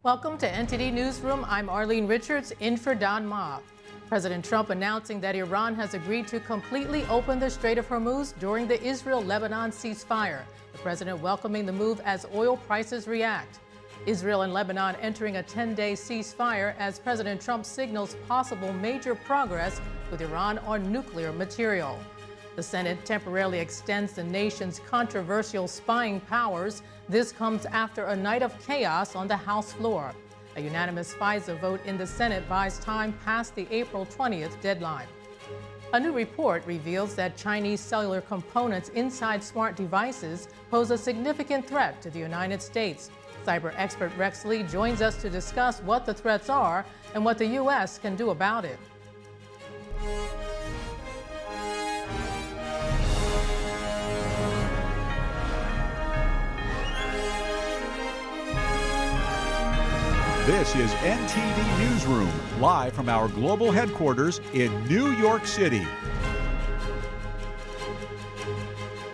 Welcome to NTD Newsroom. I'm Arlene Richards, in for Don Ma. President Trump announcing that Iran has agreed to completely open the Strait of Hormuz during the Israel-Lebanon ceasefire. The president welcoming the move as oil prices react. Israel and Lebanon entering a 10-day ceasefire as President Trump signals possible major progress with Iran on nuclear material. The Senate temporarily extends the nation's controversial spying powers. This comes after a night of chaos on the House floor. A unanimous FISA vote in the Senate buys time past the April 20th deadline. A new report reveals that Chinese cellular components inside smart devices pose a significant threat to the United States. Cyber expert Rex Lee joins us to discuss what the threats are and what the U.S. can do about it. This is NTD Newsroom, live from our global headquarters in New York City.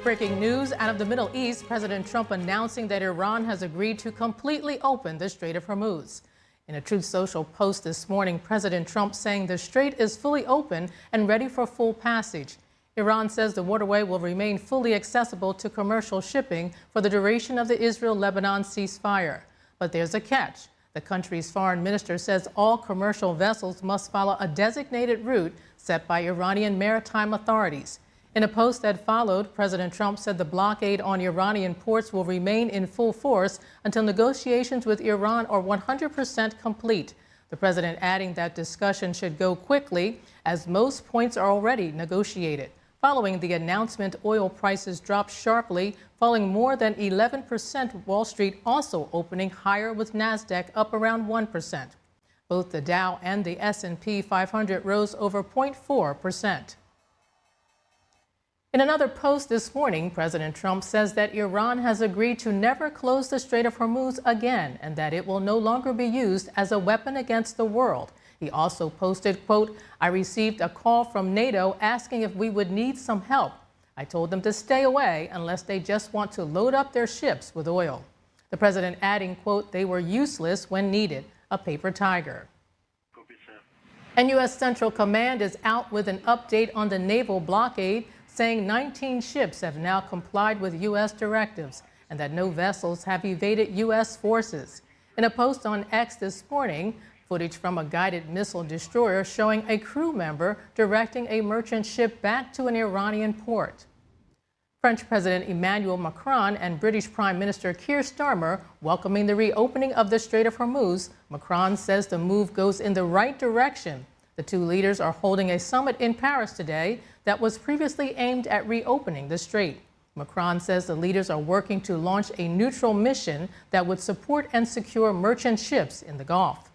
Breaking news out of the Middle East, President Trump announcing that Iran has agreed to completely open the Strait of Hormuz. In a Truth Social post this morning, President Trump saying the strait is fully open and ready for full passage. Iran says the waterway will remain fully accessible to commercial shipping for the duration of the Israel-Lebanon ceasefire. But there's a catch. The country's foreign minister says all commercial vessels must follow a designated route set by Iranian maritime authorities. In a post that followed, President Trump said the blockade on Iranian ports will remain in full force until negotiations with Iran are 100% complete. The president adding that discussion should go quickly as most points are already negotiated. Following the announcement, oil prices dropped sharply, falling more than 11%. Wall Street also opening higher with Nasdaq up around 1%. Both the Dow and the S&P 500 rose over 0.4%. In another post this morning, President Trump says that Iran has agreed to never close the Strait of Hormuz again and that it will no longer be used as a weapon against the world. He also posted, quote, "I received a call from NATO asking if we would need some help. I told them to stay away unless they just want to load up their ships with oil." The president adding, quote, "They were useless when needed, a paper tiger." And U.S. Central Command is out with an update on the naval blockade, saying 19 ships have now complied with U.S. directives and that no vessels have evaded U.S. forces. In a post on X this morning, footage from a guided missile destroyer showing a crew member directing a merchant ship back to an Iranian port. French President Emmanuel Macron and British Prime Minister Keir Starmer welcoming the reopening of the Strait of Hormuz. Macron says the move goes in the right direction. The two leaders are holding a summit in Paris today that was previously aimed at reopening the strait. Macron says the leaders are working to launch a neutral mission that would support and secure merchant ships in the Gulf.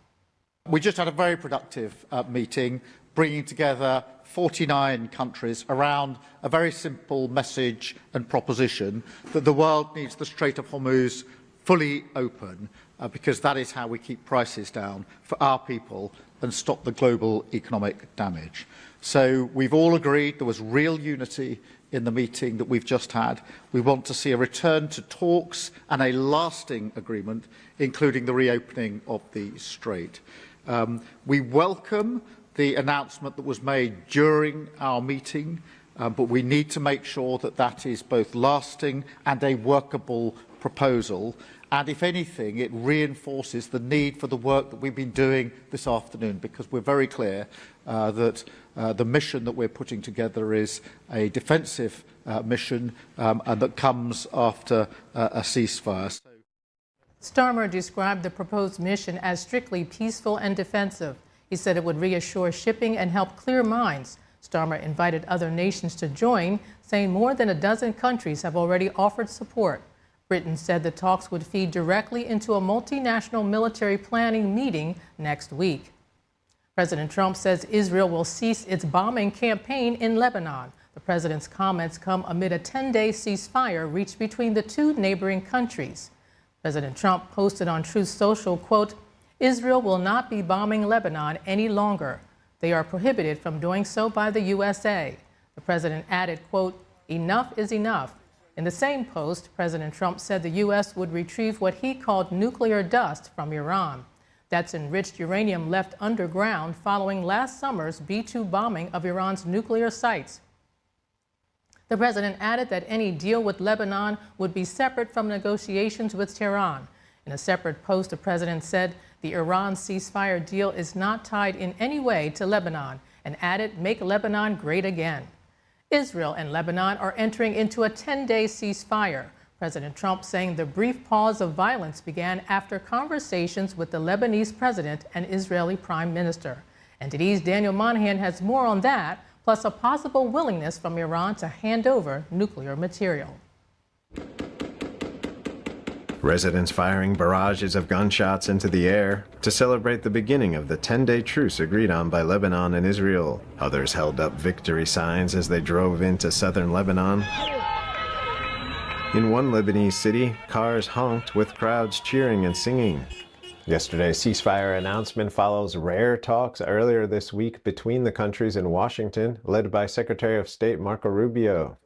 We just had a very productive meeting, bringing together 49 countries around a very simple message and proposition that the world needs the Strait of Hormuz fully open because that is how we keep prices down for our people and stop the global economic damage. So we've all agreed, there was real unity in the meeting that we've just had. We want to see a return to talks and a lasting agreement, including the reopening of the strait. We welcome the announcement that was made during our meeting, but we need to make sure that that is both lasting and a workable proposal. And if anything, it reinforces the need for the work that we've been doing this afternoon, because we're very clear that the mission that we're putting together is a defensive mission and that comes after a ceasefire. Starmer described the proposed mission as strictly peaceful and defensive. He said it would reassure shipping and help clear mines. Starmer invited other nations to join, saying more than a dozen countries have already offered support. Britain said the talks would feed directly into a multinational military planning meeting next week. President Trump says Israel will cease its bombing campaign in Lebanon. The president's comments come amid a 10-day ceasefire reached between the two neighboring countries. President Trump posted on Truth Social, quote, "Israel will not be bombing Lebanon any longer. They are prohibited from doing so by the USA." The president added, quote, "Enough is enough. In the same post, President Trump said the U.S. would retrieve what he called nuclear dust from Iran. That's enriched uranium left underground following last summer's B-2 bombing of Iran's nuclear sites. The president added that any deal with Lebanon would be separate from negotiations with Tehran. In a separate post, the president said the Iran ceasefire deal is not tied in any way to Lebanon and added, "Make Lebanon great again." Israel and Lebanon are entering into a 10-day ceasefire. President Trump saying the brief pause of violence began after conversations with the Lebanese president and Israeli prime minister. NTD's Daniel Monahan has more on that, plus a possible willingness from Iran to hand over nuclear material. Residents firing barrages of gunshots into the air to celebrate the beginning of the 10-day truce agreed on by Lebanon and Israel. Others held up victory signs as they drove into southern Lebanon. In one Lebanese city, cars honked with crowds cheering and singing. Yesterday's ceasefire announcement follows rare talks earlier this week between the countries in Washington, led by Secretary of State Marco Rubio.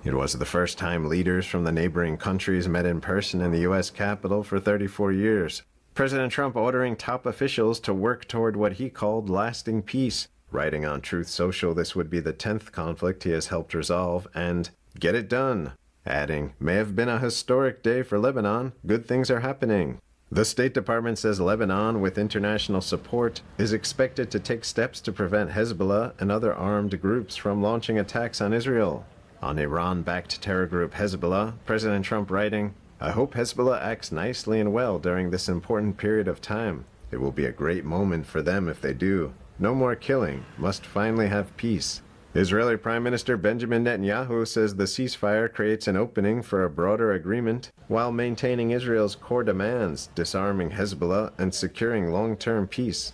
It was the first time leaders from the neighboring countries met in person in the U.S. Capitol for 34 years. President Trump ordering top officials to work toward what he called lasting peace. Writing on Truth Social, this would be the 10th conflict he has helped resolve, and get it done. Adding, "May have been a historic day for Lebanon. Good things are happening." The State Department says Lebanon, with international support, is expected to take steps to prevent Hezbollah and other armed groups from launching attacks on Israel. On Iran-backed terror group Hezbollah, President Trump writing, "I hope Hezbollah acts nicely and well during this important period of time. It will be a great moment for them if they do. No more killing. Must finally have peace." Israeli Prime Minister Benjamin Netanyahu says the ceasefire creates an opening for a broader agreement while maintaining Israel's core demands, disarming Hezbollah and securing long-term peace.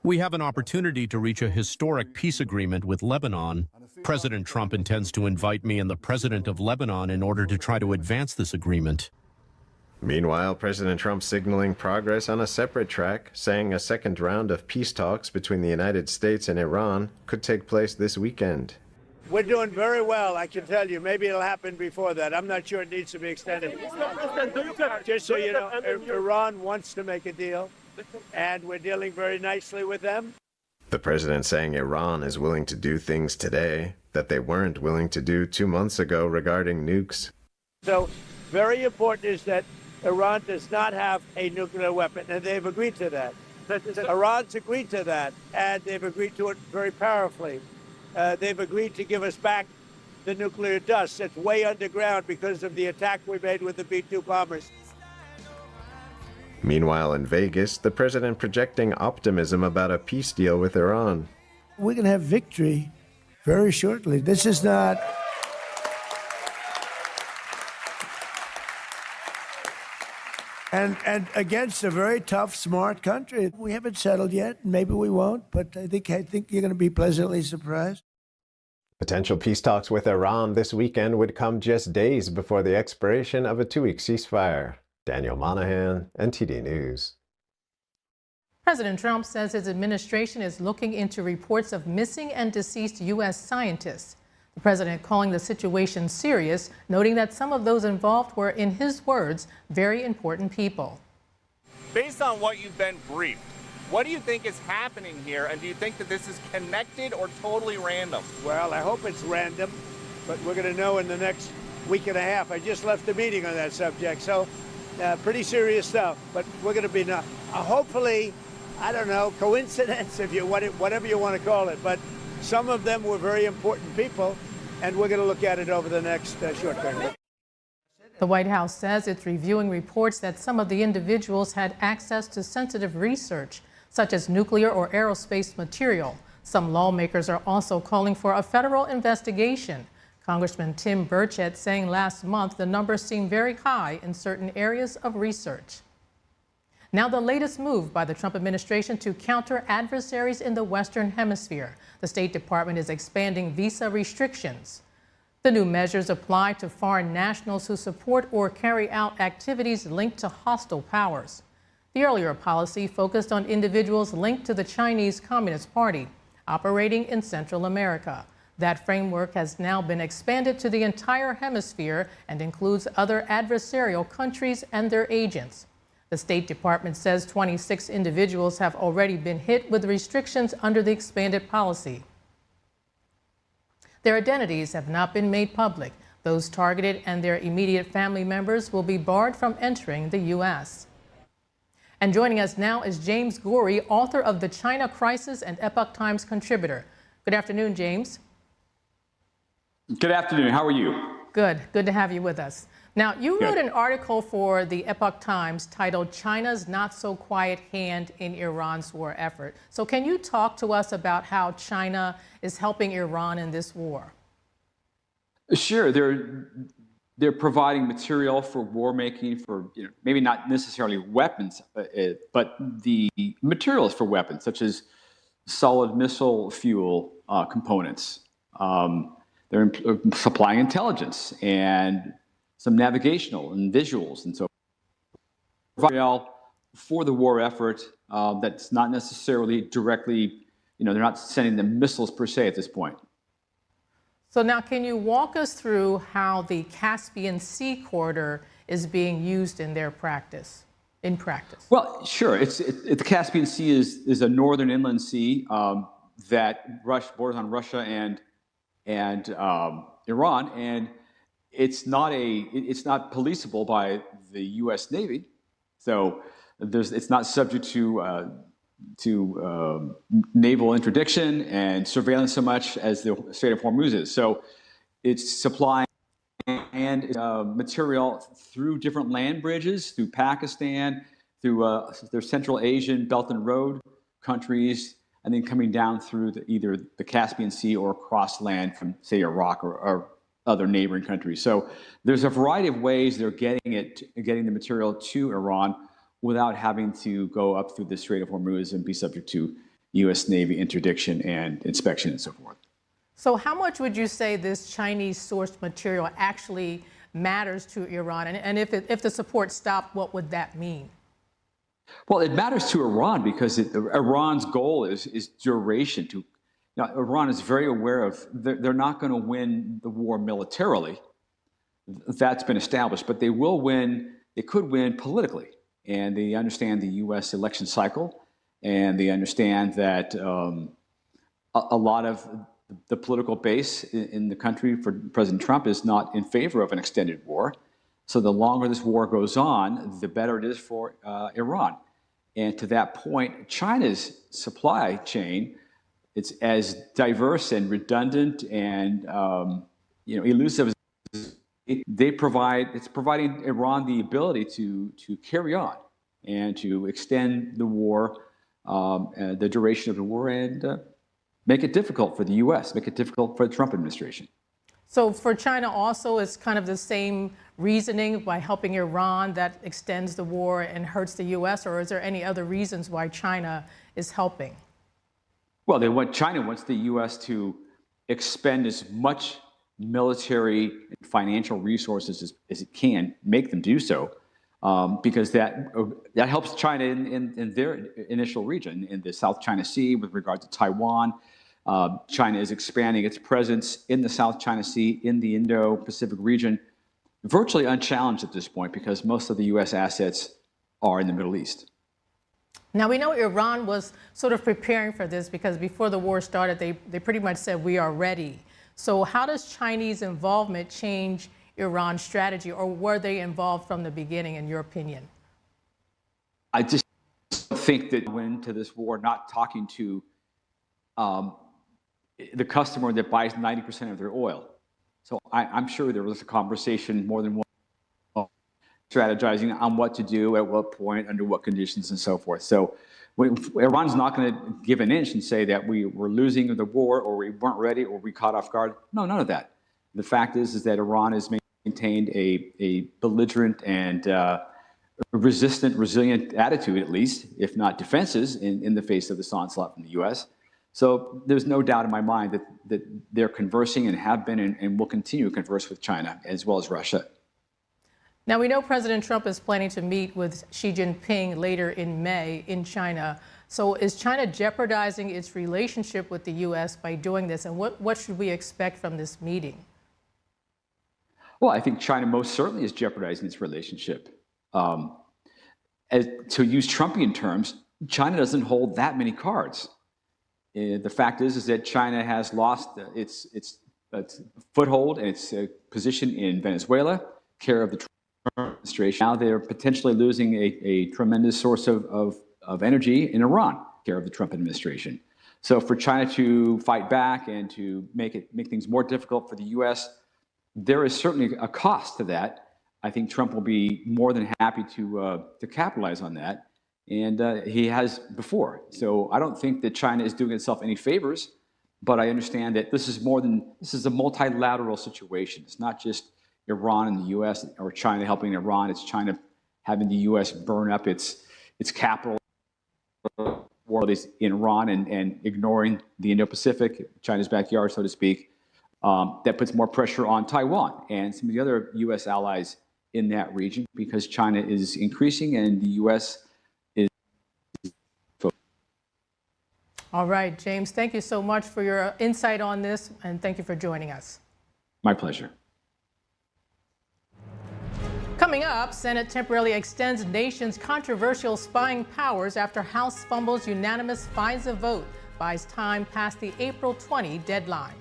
We have an opportunity to reach a historic peace agreement with Lebanon. President Trump intends to invite me and the president of Lebanon in order to try to advance this agreement. Meanwhile, President Trump signaling progress on a separate track, saying a second round of peace talks between the United States and Iran could take place this weekend. We're doing very well, I can tell you. Maybe it'll happen before that. I'm not sure it needs to be extended. Just so you know, Iran wants to make a deal, and we're dealing very nicely with them. The president saying Iran is willing to do things today that they weren't willing to do 2 months ago regarding nukes. So very important is that Iran does not have a nuclear weapon, and they've agreed to that. Iran's agreed to that, and they've agreed to it very powerfully. They've agreed to give us back the nuclear dust. It's way underground because of the attack we made with the B-2 bombers. Meanwhile, in Vegas, the president projecting optimism about a peace deal with Iran. We're going to have victory very shortly. This is not... And against a very tough, smart country. We haven't settled yet. Maybe we won't, but I think you're going to be pleasantly surprised. Potential peace talks with Iran this weekend would come just days before the expiration of a 2-week ceasefire. Daniel Monahan, NTD News. President Trump says his administration is looking into reports of missing and deceased U.S. scientists. The president calling the situation serious, noting that some of those involved were, in his words, very important people. Based on what you've been briefed, what do you think is happening here, and do you think that this is connected or totally random? Well, I hope it's random, but we're going to know in the next week and a half. I just left a meeting on that subject, so pretty serious stuff. But we're going to be hopefully, I don't know, coincidence, if you whatever you want to call it. But some of them were very important people, and we're going to look at it over the next short term. The White House says it's reviewing reports that some of the individuals had access to sensitive research, such as nuclear or aerospace material. Some lawmakers are also calling for a federal investigation. Congressman Tim Burchett saying last month the numbers seem very high in certain areas of research. Now the latest move by the Trump administration to counter adversaries in the Western Hemisphere. The State Department is expanding visa restrictions. The new measures apply to foreign nationals who support or carry out activities linked to hostile powers. The earlier policy focused on individuals linked to the Chinese Communist Party, operating in Central America. That framework has now been expanded to the entire hemisphere and includes other adversarial countries and their agents. The State Department says 26 individuals have already been hit with restrictions under the expanded policy. Their identities have not been made public. Those targeted and their immediate family members will be barred from entering the U.S. And joining us now is James Gorey, author of The China Crisis and Epoch Times contributor. Good afternoon, James. Good afternoon. How are you? Good. Good to have you with us. Now, you wrote an article for the Epoch Times titled China's Not So Quiet Hand in Iran's War Effort. So can you talk to us about how China is helping Iran in this war? Sure. They're providing material for war making, for maybe not necessarily weapons, but the materials for weapons, such as solid missile fuel components. They're supplying intelligence and some navigational and visuals and so forth for the war effort that's not necessarily directly, they're not sending them missiles per se at this point. So now can you walk us through how the Caspian Sea corridor is being used in their practice, Well, sure. The Caspian Sea is a northern inland sea that borders on Russia and Iran, and it's not policeable by the U.S. Navy, so it's not subject to naval interdiction and surveillance so much as the Strait of Hormuz is. So it's supplying and material through different land bridges, through Pakistan, through their Central Asian Belt and Road countries, and then coming down through either the Caspian Sea or across land from, say, Iraq or other neighboring countries. So there's a variety of ways they're getting the material to Iran without having to go up through the Strait of Hormuz and be subject to U.S. Navy interdiction and inspection and so forth. So how much would you say this Chinese-sourced material actually matters to Iran? And if the support stopped, what would that mean? Well, it matters to Iran because Iran's goal is duration. Iran is very aware of they're not going to win the war militarily. That's been established, but they will win. They could win politically, and they understand the U.S. election cycle, and they understand that a lot of the political base in the country for President Trump is not in favor of an extended war. So the longer this war goes on, the better it is for Iran. And to that point, China's supply chain, it's as diverse and redundant and elusive as it's providing Iran the ability to carry on and to extend the war, the duration of the war, and make it difficult for the U.S., make it difficult for the Trump administration. So for China also, it's kind of the same reasoning by helping Iran that extends the war and hurts the U.S., or is there any other reasons why China is helping? Well, China wants the U.S. to expend as much military and financial resources as it can, make them do so, because that helps China in their initial region, in the South China Sea with regard to Taiwan. China is expanding its presence in the South China Sea, in the Indo-Pacific region, virtually unchallenged at this point because most of the U.S. assets are in the Middle East. Now, we know Iran was sort of preparing for this because before the war started, they pretty much said, we are ready. So how does Chinese involvement change Iran's strategy, or were they involved from the beginning, in your opinion? I just think that went into this war not talking to the customer that buys 90% of their oil. So I'm sure there was a conversation more than one, strategizing on what to do, at what point, under what conditions, and so forth. So Iran's not going to give an inch and say that we were losing the war, or we weren't ready, or we caught off guard. No, none of that. The fact is that Iran has maintained a belligerent and resistant, resilient attitude, at least, if not defenses, in the face of this onslaught from the U.S. So there's no doubt in my mind that they're conversing and have been and will continue to converse with China as well as Russia. Now, we know President Trump is planning to meet with Xi Jinping later in May in China. So is China jeopardizing its relationship with the U.S. by doing this? And what should we expect from this meeting? Well, I think China most certainly is jeopardizing its relationship. To use Trumpian terms, China doesn't hold that many cards. The fact is that China has lost its foothold and its position in Venezuela, care of the Trump administration. Now they're potentially losing a tremendous source of energy in Iran, care of the Trump administration. So for China to fight back and to make things more difficult for the U.S., there is certainly a cost to that. I think Trump will be more than happy to capitalize on that, and he has before. So I don't think that China is doing itself any favors, but I understand that this is a multilateral situation. It's not just Iran and the U.S. or China helping Iran. It's China having the U.S. burn up its capital in Iran and ignoring the Indo-Pacific, China's backyard, so to speak. That puts more pressure on Taiwan and some of the other U.S. allies in that region because China is increasing and the U.S. is. All right, James, thank you so much for your insight on this, and thank you for joining us. My pleasure. Coming up, Senate temporarily extends nation's controversial spying powers after House fumbles unanimous FISA vote, buys time past the April 20 deadline.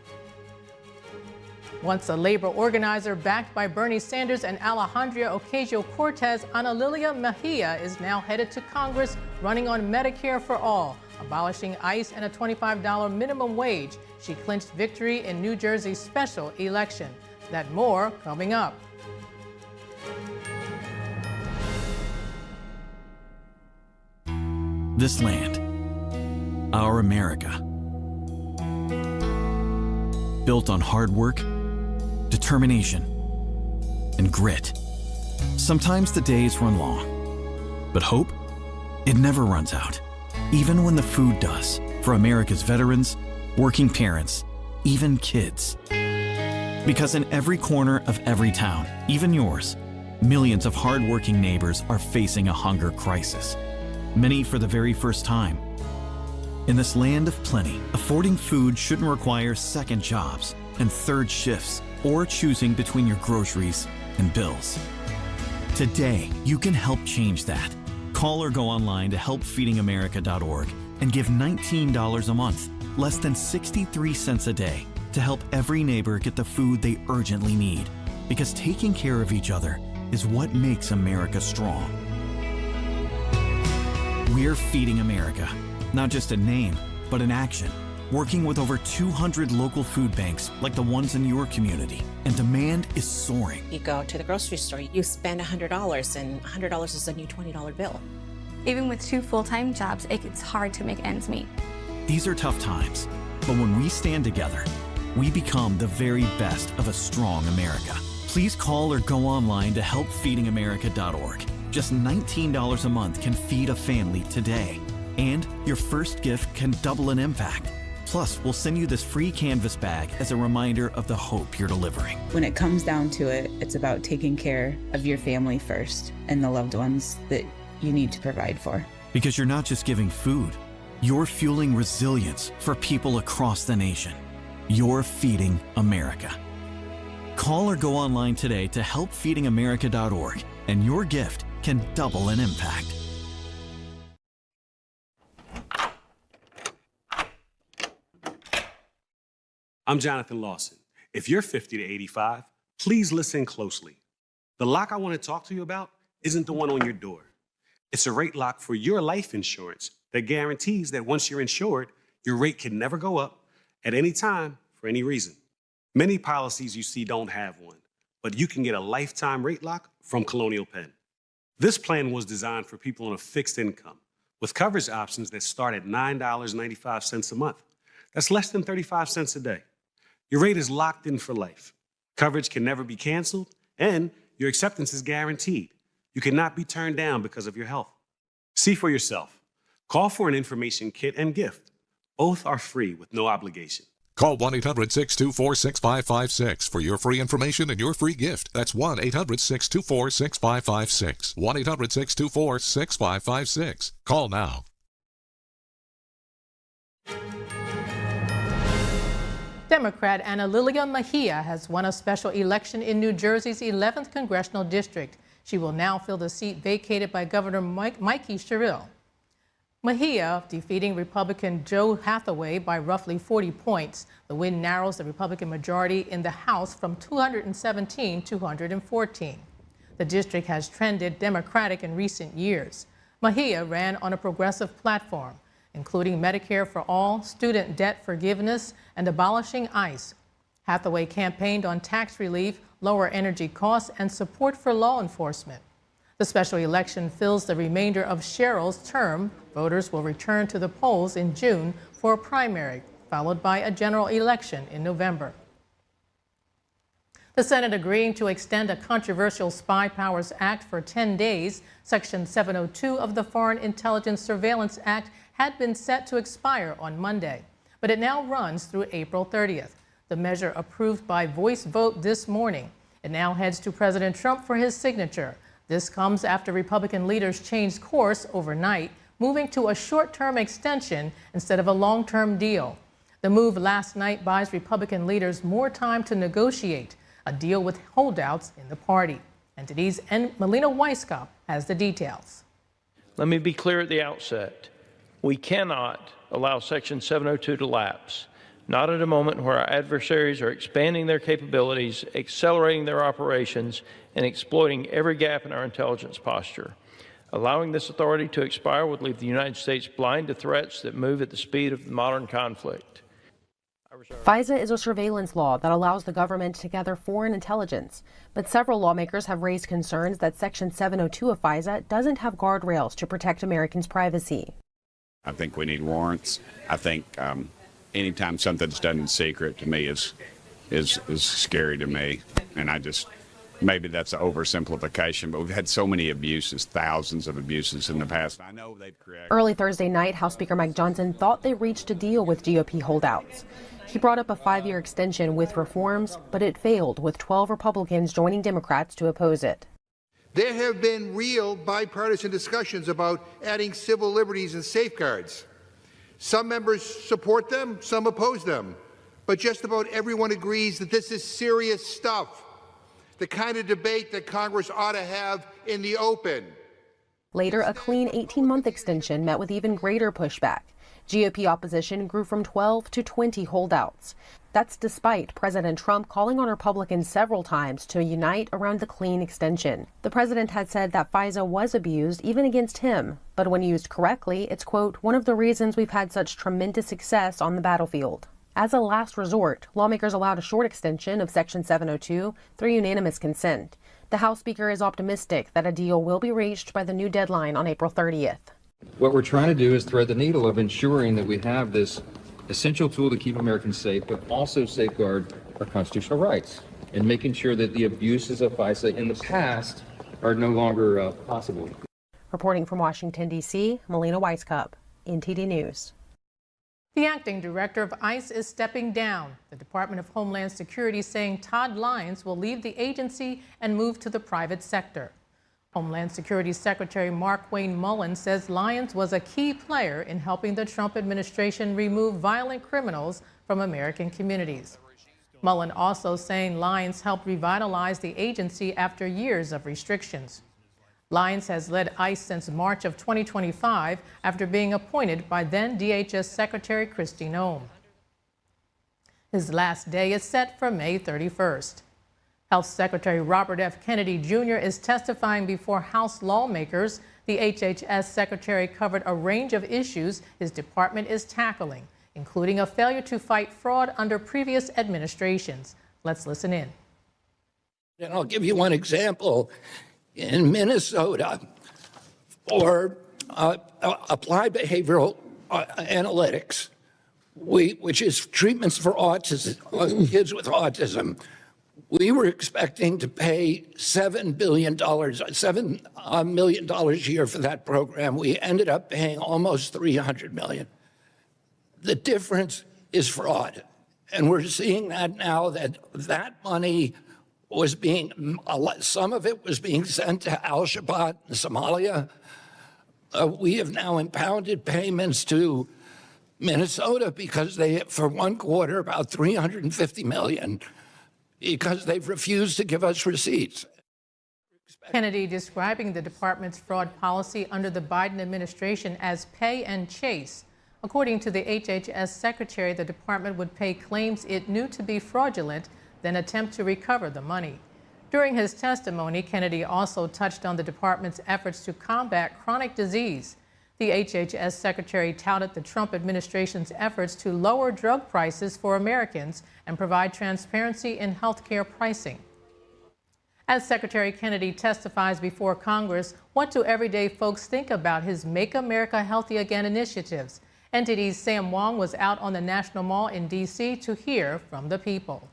Once a labor organizer backed by Bernie Sanders and Alejandria Ocasio-Cortez, Ana Lilia Mejia is now headed to Congress running on Medicare for All, abolishing ICE and a $25 minimum wage. She clinched victory in New Jersey's special election. That more coming up. This land, our America, built on hard work, determination, and grit. Sometimes the days run long, but hope, it never runs out, even when the food does, for America's veterans, working parents, even kids. Because in every corner of every town, even yours, millions of hardworking neighbors are facing a hunger crisis. Many for the very first time. In this land of plenty, affording food shouldn't require second jobs and third shifts or choosing between your groceries and bills. Today, you can help change that. Call or go online to helpfeedingamerica.org and give $19 a month, less than 63 cents a day, to help every neighbor get the food they urgently need. Because taking care of each other is what makes America strong. We're Feeding America, not just a name, but an action. Working with over 200 local food banks like the ones in your community, and demand is soaring. You go to the grocery store, you spend $100, and $100 is a new $20 bill. Even with 2 full-time jobs, it's hard to make ends meet. These are tough times, but when we stand together, we become the very best of a strong America. Please call or go online to helpfeedingamerica.org. Just $19 a month can feed a family today. And your first gift can double an impact. Plus, we'll send you this free canvas bag as a reminder of the hope you're delivering. When it comes down to it, it's about taking care of your family first and the loved ones that you need to provide for. Because you're not just giving food, you're fueling resilience for people across the nation. You're feeding America. Call or go online today to helpfeedingamerica.org, and your gift can double an impact. I'm Jonathan Lawson. If you're 50 to 85, please listen closely. The lock I want to talk to you about isn't the one on your door. It's a rate lock for your life insurance that guarantees that once you're insured, your rate can never go up at any time for any reason. Many policies you see don't have one, but you can get a lifetime rate lock from Colonial Penn. This plan was designed for people on a fixed income with coverage options that start at $9.95 a month. That's less than 35 cents a day. Your rate is locked in for life. Coverage can never be canceled, and your acceptance is guaranteed. You cannot be turned down because of your health. See for yourself. Call for an information kit and gift. Both are free with no obligation. Call 1-800-624-6556 for your free information and your free gift. That's 1-800-624-6556. 1-800-624-6556. Call now. Democrat Ana Lilia Mejia has won a special election in New Jersey's 11th congressional district. She will now fill the seat vacated by Governor Mikey Sherrill. Mejia defeating Republican Joe Hathaway by roughly 40 points. The win narrows the Republican majority in the House from 217 to 114. The district has trended Democratic in recent years. Mejia ran on a progressive platform, including Medicare for all, student debt forgiveness, and abolishing ICE. Hathaway campaigned on tax relief, lower energy costs, and support for law enforcement. The special election fills the remainder of Sherrill's term. Voters will return to the polls in June for a primary, followed by a general election in November. The Senate agreeing to extend a controversial Spy Powers Act for 10 days. Section 702 of the Foreign Intelligence Surveillance Act had been set to expire on Monday, but it now runs through April 30th. The measure approved by voice vote this morning. It now heads to President Trump for his signature. This comes after Republican leaders changed course overnight, moving to a short-term extension instead of a long-term deal. The move last night buys Republican leaders more time to negotiate a deal with holdouts in the party. NTD's Melina Weisskopf has the details. Let me be clear at the outset. We cannot allow Section 702 to lapse, not at a moment where our adversaries are expanding their capabilities, accelerating their operations, and exploiting every gap in our intelligence posture. Allowing this authority to expire would leave the United States blind to threats that move at the speed of the modern conflict. FISA is a surveillance law that allows the government to gather foreign intelligence, but several lawmakers have raised concerns that Section 702 of FISA doesn't have guardrails to protect Americans' privacy. I think we need warrants. I think anytime something's done in secret, to me, is scary to me, and maybe that's an oversimplification, but we've had so many abuses, thousands of abuses in the past. I know they've created. Early Thursday night, House Speaker Mike Johnson thought they reached a deal with GOP holdouts. He brought up a 5-year extension with reforms, but it failed, with 12 Republicans joining Democrats to oppose it. There have been real bipartisan discussions about adding civil liberties and safeguards. Some members support them, some oppose them, but just about everyone agrees that this is serious stuff. The kind of debate that Congress ought to have in the open. Later, a clean 18-month extension met with even greater pushback. GOP opposition grew from 12 to 20 holdouts. That's despite President Trump calling on Republicans several times to unite around the clean extension. The president had said that FISA was abused even against him, but when used correctly, it's, quote, one of the reasons we've had such tremendous success on the battlefield. As a last resort, lawmakers allowed a short extension of Section 702 through unanimous consent. The House Speaker is optimistic that a deal will be reached by the new deadline on April 30th. What we're trying to do is thread the needle of ensuring that we have this essential tool to keep Americans safe, but also safeguard our constitutional rights, and making sure that the abuses of FISA in the past are no longer possible. Reporting from Washington, D.C., Melina Weisskopf, NTD News. The acting director of ICE is stepping down. The Department of Homeland Security saying Todd Lyons will leave the agency and move to the private sector. Homeland Security Secretary Mark Wayne Mullen says Lyons was a key player in helping the Trump administration remove violent criminals from American communities. Mullen also saying Lyons helped revitalize the agency after years of restrictions. Lyons has led ICE since March of 2025 after being appointed by then DHS Secretary Kristi Noem. His last day is set for May 31st. Health Secretary Robert F. Kennedy Jr. is testifying before House lawmakers. The HHS Secretary covered a range of issues his department is tackling, including a failure to fight fraud under previous administrations. Let's listen in. And I'll give you one example. In Minnesota, for applied behavioral analytics, which is treatments for autism, kids with autism, we were expecting to pay $7 million a year for that program. We ended up paying almost $300 million. The difference is fraud. And we're seeing that now, that money was some of it was being sent to Al-Shabaab in Somalia. We have now impounded payments to Minnesota because for one quarter, about $350 million, because they've refused to give us receipts. Kennedy describing the department's fraud policy under the Biden administration as pay and chase. According to the HHS secretary, the department would pay claims it knew to be fraudulent, then attempt to recover the money. During his testimony, Kennedy also touched on the department's efforts to combat chronic disease. The HHS secretary touted the Trump administration's efforts to lower drug prices for Americans and provide transparency in healthcare pricing. As Secretary Kennedy testifies before Congress, what do everyday folks think about his Make America Healthy Again initiatives? NTD's Sam Wong was out on the National Mall in D.C. to hear from the people.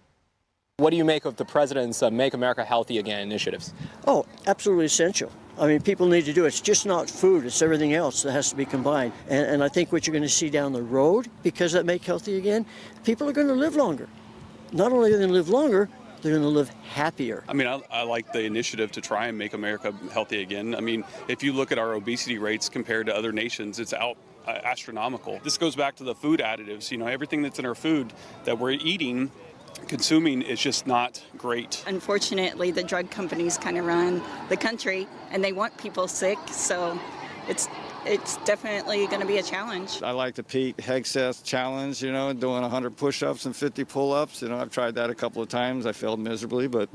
What do you make of the president's Make America Healthy Again initiatives? Oh, absolutely essential. I mean, people need to do it. It's just not food, it's everything else that has to be combined. And I think what you're going to see down the road, because of Make Healthy Again, people are going to live longer. Not only are they going to live longer, they're going to live happier. I mean, I like the initiative to try and make America healthy again. I mean, if you look at our obesity rates compared to other nations, it's astronomical. This goes back to the food additives. You know, everything that's in our food that we're eating, consuming, is just not great. Unfortunately, the drug companies kind of run the country, and they want people sick, so it's definitely going to be a challenge. I like the Pete Hegseth challenge, you know, doing 100 push-ups and 50 pull-ups. You know, I've tried that a couple of times. I failed miserably, but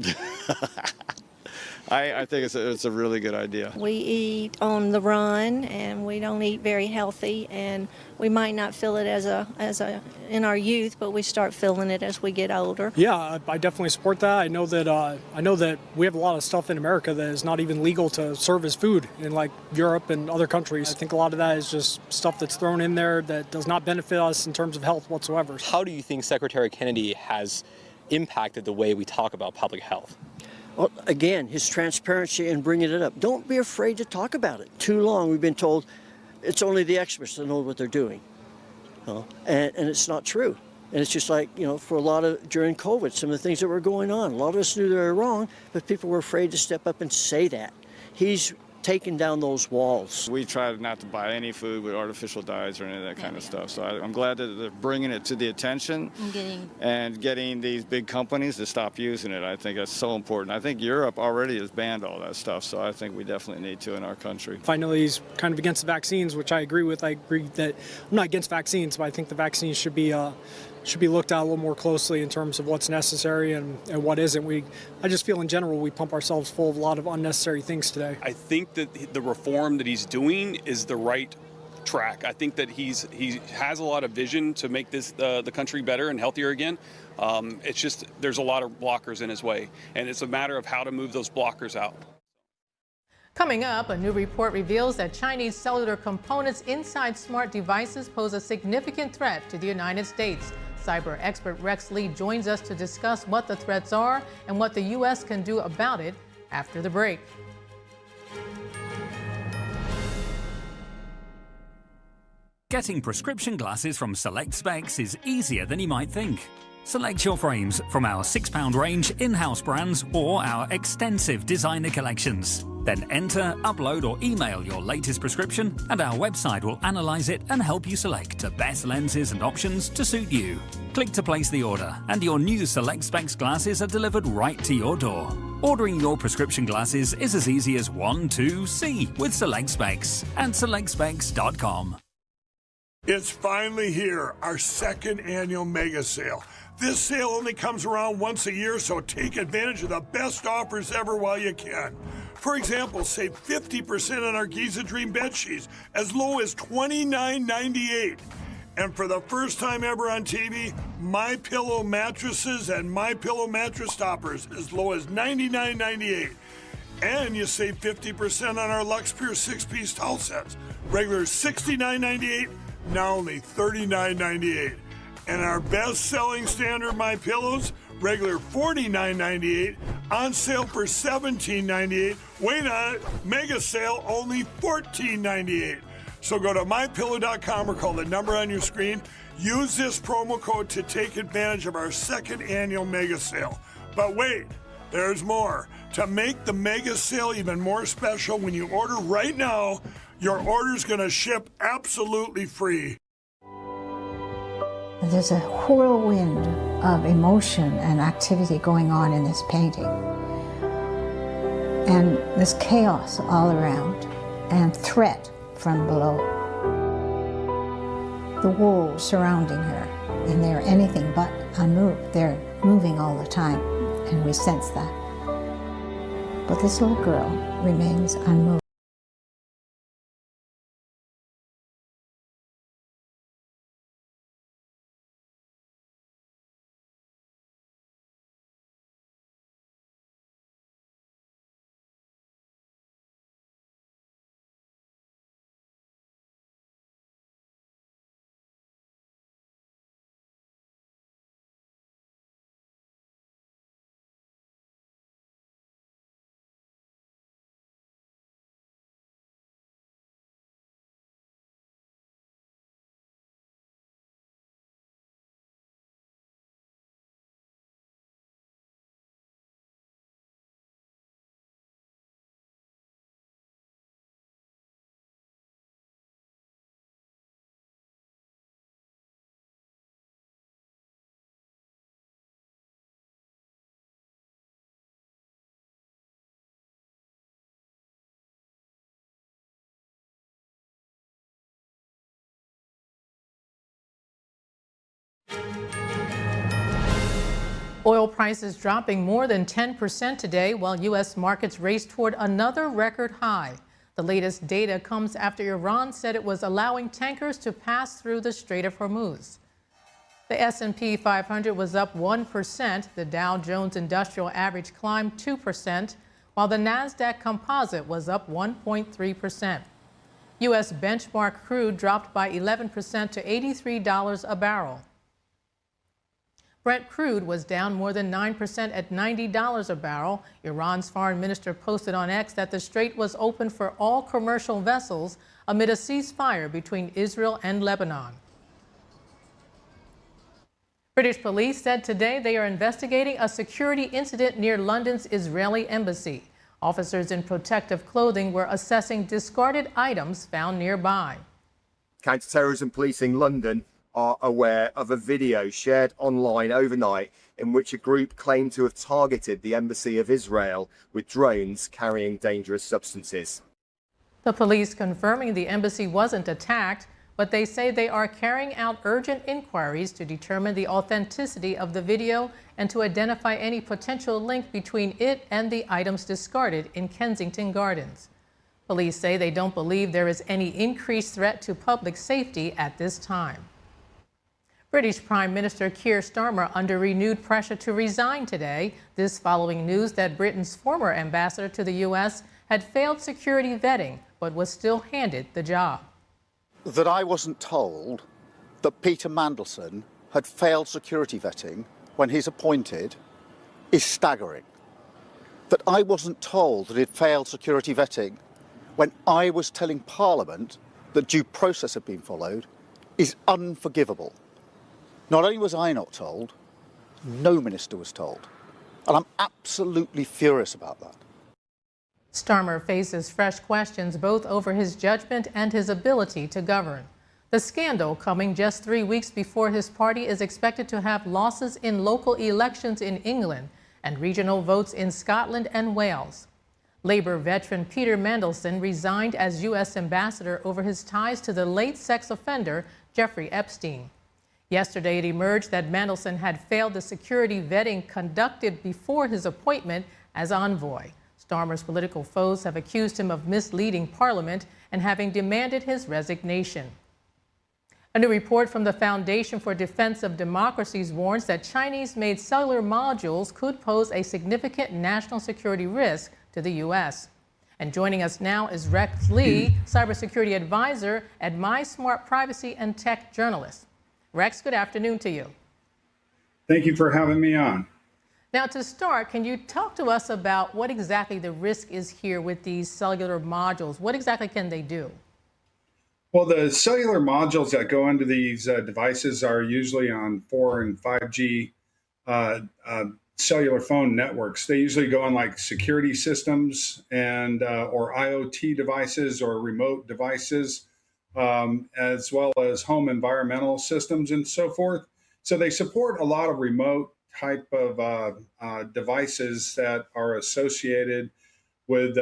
I think it's a really good idea. We eat on the run, and we don't eat very healthy, and we might not feel it in our youth, but we start feeling it as we get older. Yeah, I definitely support that. I know that we have a lot of stuff in America that is not even legal to serve as food in like Europe and other countries. I think a lot of that is just stuff that's thrown in there that does not benefit us in terms of health whatsoever. How do you think Secretary Kennedy has impacted the way we talk about public health? Well, again, his transparency and bringing it up. Don't be afraid to talk about it. Too long we've been told it's only the experts that know what they're doing. And it's not true. And it's just like, you know, for a lot of, during COVID, some of the things that were going on, a lot of us knew they were wrong, but people were afraid to step up and say that. He's taking down those walls. We try not to buy any food with artificial dyes or any of that kind of stuff. So I'm glad that they're bringing it to the attention and getting these big companies to stop using it. I think that's so important. I think Europe already has banned all that stuff, so I think we definitely need to in our country. Finally, he's kind of against the vaccines, which I agree with. I agree that I'm not against vaccines, but I think the vaccines should be looked at a little more closely in terms of what's necessary and what isn't. I just feel in general we pump ourselves full of a lot of unnecessary things today. I think that the reform that he's doing is the right track. I think that he has a lot of vision to make this the country better and healthier again. It's just there's a lot of blockers in his way, and it's a matter of how to move those blockers out. Coming up, a new report reveals that Chinese cellular components inside smart devices pose a significant threat to the United States. Cyber expert Rex Lee joins us to discuss what the threats are and what the U.S. can do about it after the break. Getting prescription glasses from Select Specs is easier than you might think. Select your frames from our £6 range in-house brands or our extensive designer collections. Then enter, upload or email your latest prescription and our website will analyze it and help you select the best lenses and options to suit you. Click to place the order and your new Select Specs glasses are delivered right to your door. Ordering your prescription glasses is as easy as 1, 2, C with Select Specs and selectspecs.com. It's finally here, our second annual mega sale. This sale only comes around once a year, so take advantage of the best offers ever while you can. For example, save 50% on our Giza Dream bed sheets, as low as $29.98. And for the first time ever on TV, MyPillow mattresses and MyPillow mattress toppers, as low as $99.98. And you save 50% on our Lux Pure 6-piece towel sets, regular $69.98, now only $39.98. And our best-selling standard MyPillows, regular $49.98, on sale for $17.98. Wait on it, mega sale only $14.98. So go to mypillow.com or call the number on your screen. Use this promo code to take advantage of our second annual mega sale. But wait, there's more. To make the mega sale even more special, when you order right now, your order's going to ship absolutely free. There's a whirlwind of emotion and activity going on in this painting. And there's chaos all around and threat from below. The walls surrounding her, and they're anything but unmoved. They're moving all the time, and we sense that. But this little girl remains unmoved. Oil prices dropping more than 10% today while U.S. markets race toward another record high. The latest data comes after Iran said it was allowing tankers to pass through the Strait of Hormuz. The S&P 500 was up 1%. The Dow Jones Industrial Average climbed 2%, while the NASDAQ Composite was up 1.3%. U.S. benchmark crude dropped by 11% to $83 a barrel. Brent crude was down more than 9% at $90 a barrel. Iran's foreign minister posted on X that the strait was open for all commercial vessels amid a ceasefire between Israel and Lebanon. British police said today they are investigating a security incident near London's Israeli embassy. Officers in protective clothing were assessing discarded items found nearby. Counter-terrorism policing London are aware of a video shared online overnight in which a group claimed to have targeted the embassy of Israel with drones carrying dangerous substances. The police confirming the embassy wasn't attacked, but they say they are carrying out urgent inquiries to determine the authenticity of the video and to identify any potential link between it and the items discarded in Kensington Gardens. Police say they don't believe there is any increased threat to public safety at this time. British Prime Minister Keir Starmer under renewed pressure to resign today, this following news that Britain's former ambassador to the U.S. had failed security vetting but was still handed the job. That I wasn't told that Peter Mandelson had failed security vetting when he's appointed is staggering. That I wasn't told that he'd failed security vetting when I was telling Parliament that due process had been followed is unforgivable. Not only was I not told, no minister was told. And I'm absolutely furious about that. Starmer faces fresh questions both over his judgment and his ability to govern. The scandal coming just 3 weeks before his party is expected to have losses in local elections in England and regional votes in Scotland and Wales. Labor veteran Peter Mandelson resigned as U.S. ambassador over his ties to the late sex offender Jeffrey Epstein. Yesterday, it emerged that Mandelson had failed the security vetting conducted before his appointment as envoy. Starmer's political foes have accused him of misleading Parliament and having demanded his resignation. A new report from the Foundation for Defense of Democracies warns that Chinese-made cellular modules could pose a significant national security risk to the U.S. And joining us now is Rex Lee, cybersecurity advisor at My Smart Privacy and Tech journalist. Rex, good afternoon to you. Thank you for having me on. Now, to start, can you talk to us about what exactly the risk is here with these cellular modules? What exactly can they do? Well, the cellular modules that go into these devices are usually on 4 and 5G cellular phone networks. They usually go on like security systems and or IoT devices or remote devices, as well as home environmental systems and so forth. So they support a lot of remote type of devices that are associated with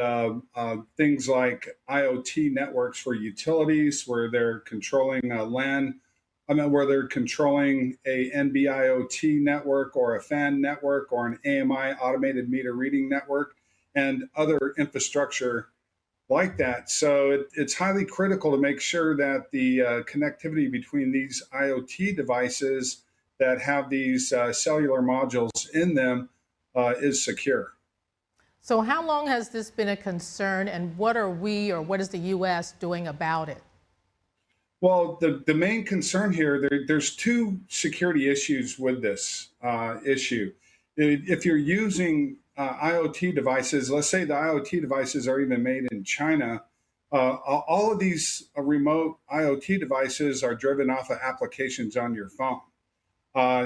things like IoT networks for utilities, where they're controlling LAN, where they're controlling a NB-IoT network or a FAN network or an AMI automated meter reading network and other infrastructure like that. So it's highly critical to make sure that the connectivity between these IoT devices that have these cellular modules in them is secure. So how long has this been a concern, and what are we, or what is the U.S. doing about it? Well, the main concern here, there's two security issues with this issue. If you're using IoT devices, let's say the IoT devices are even made in China, all of these remote IoT devices are driven off of applications on your phone.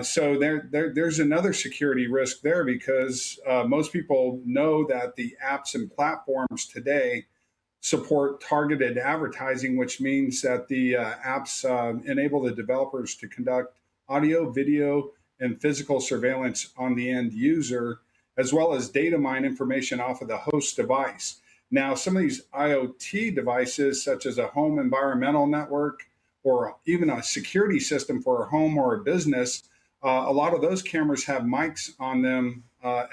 So there's another security risk there, because most people know that the apps and platforms today support targeted advertising, which means that the apps enable the developers to conduct audio, video, and physical surveillance on the end user, as well as data mine information off of the host device. Now, some of these IoT devices, such as a home environmental network, or even a security system for a home or a business, a lot of those cameras have mics on them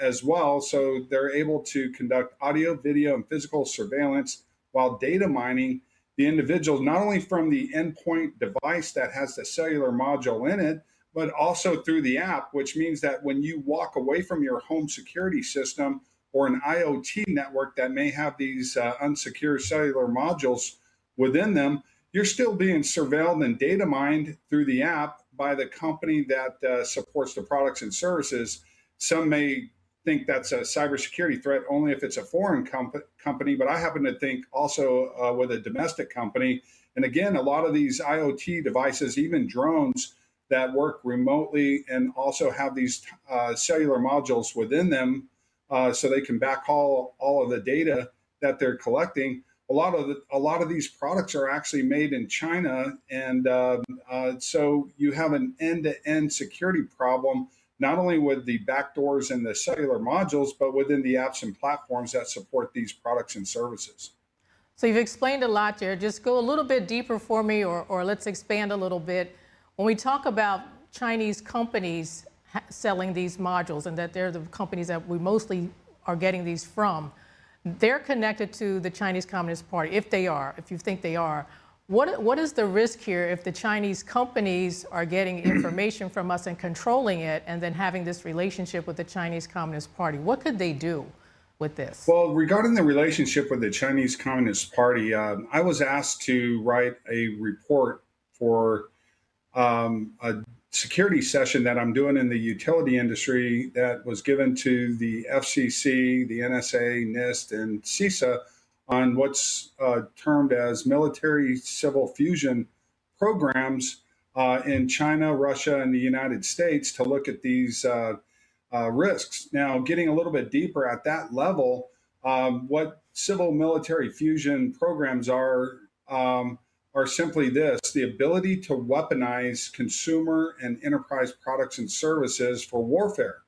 as well. So they're able to conduct audio, video, and physical surveillance while data mining the individuals, not only from the endpoint device that has the cellular module in it, but also through the app, which means that when you walk away from your home security system or an IoT network that may have these unsecure cellular modules within them, you're still being surveilled and data mined through the app by the company that supports the products and services. Some may think that's a cybersecurity threat only if it's a foreign company, but I happen to think also with a domestic company. And again, a lot of these IoT devices, even drones that work remotely and also have these cellular modules within them, so they can backhaul all of the data that they're collecting. A lot of these products are actually made in China, and so you have an end-to-end security problem, not only with the backdoors and the cellular modules, but within the apps and platforms that support these products and services. So you've explained a lot there. Just go a little bit deeper for me, or let's expand a little bit. When we talk about Chinese companies selling these modules, and that they're the companies that we mostly are getting these from, they're connected to the Chinese Communist Party, if you think they are. What is the risk here if the Chinese companies are getting information from us and controlling it, and then having this relationship with the Chinese Communist Party? What could they do with this? Well, regarding the relationship with the Chinese Communist Party, I was asked to write a report for a security session that I'm doing in the utility industry that was given to the FCC, the NSA, NIST, and CISA on what's termed as military-civil fusion programs in China, Russia, and the United States to look at these risks. Now, getting a little bit deeper at that level, what civil military fusion programs are simply this: the ability to weaponize consumer and enterprise products and services for warfare.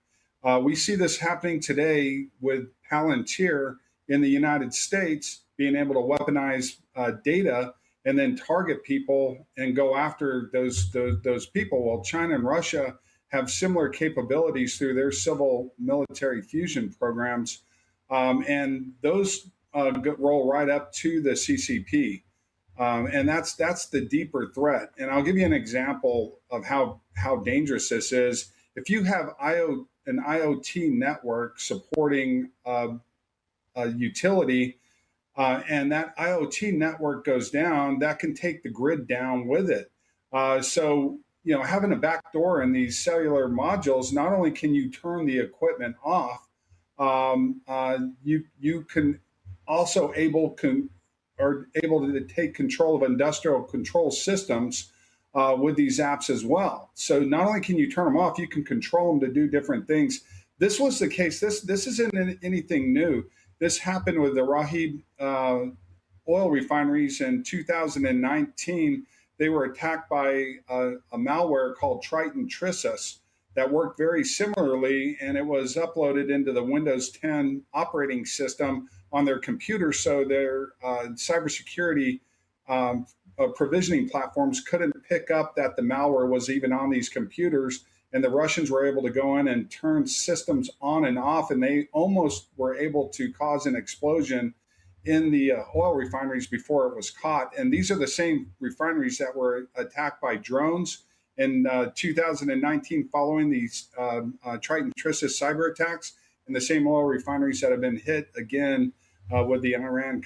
We see this happening today with Palantir in the United States, being able to weaponize data and then target people and go after those people. Well, China and Russia have similar capabilities through their civil military fusion programs, and those roll right up to the CCP. And that's the deeper threat. And I'll give you an example of how dangerous this is. If you have an IoT network supporting a utility, and that IoT network goes down, that can take the grid down with it. So, having a backdoor in these cellular modules, not only can you turn the equipment off, you can also are able to take control of industrial control systems with these apps as well. So not only can you turn them off, you can control them to do different things. This was the case. This isn't anything new. This happened with the Rahib oil refineries in 2019. They were attacked by a malware called Triton Trissus that worked very similarly, and it was uploaded into the Windows 10 operating system on their computer, so their cybersecurity provisioning platforms couldn't pick up that the malware was even on these computers, and the Russians were able to go in and turn systems on and off, and they almost were able to cause an explosion in the oil refineries before it was caught. And these are the same refineries that were attacked by drones in 2019 following these Triton Trissus cyber attacks, and the same oil refineries that have been hit again with the Iran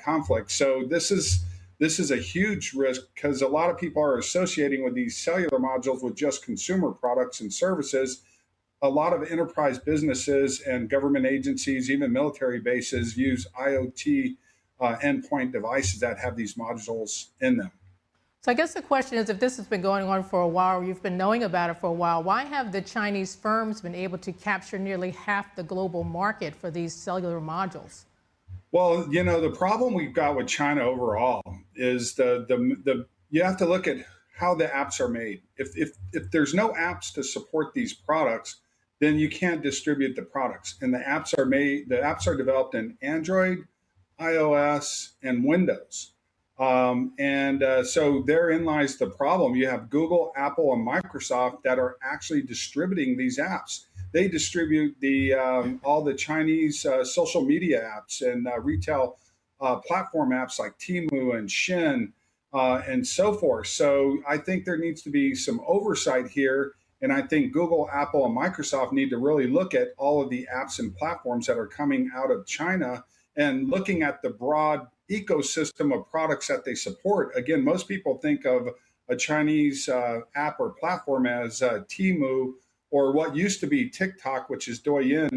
conflict. So this is a huge risk because a lot of people are associating with these cellular modules with just consumer products and services. A lot of enterprise businesses and government agencies, even military bases, use IoT endpoint devices that have these modules in them. So I guess the question is, if this has been going on for a while, or you've been knowing about it for a while, why have the Chinese firms been able to capture nearly half the global market for these cellular modules? Well, you know, the problem we've got with China overall is you have to look at how the apps are made. If there's no apps to support these products, then you can't distribute the products. And the apps are developed in Android, iOS, and Windows. So therein lies the problem. You have Google, Apple, and Microsoft that are actually distributing these apps. They distribute all the Chinese social media apps and retail platform apps like Temu and Shin and so forth. So I think there needs to be some oversight here. And I think Google, Apple, and Microsoft need to really look at all of the apps and platforms that are coming out of China and looking at the broad ecosystem of products that they support. Again, most people think of a Chinese app or platform as Temu, or what used to be TikTok, which is Douyin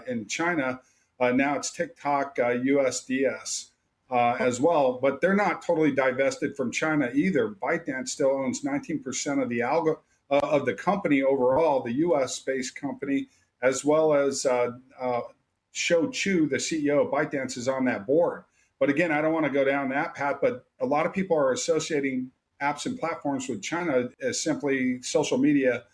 in China. Now it's TikTok USDS as well, but they're not totally divested from China either. ByteDance still owns 19% of the company overall, the US-based company, as well as Shou Chu, the CEO of ByteDance, is on that board. But again, I don't want to go down that path, but a lot of people are associating apps and platforms with China as simply social media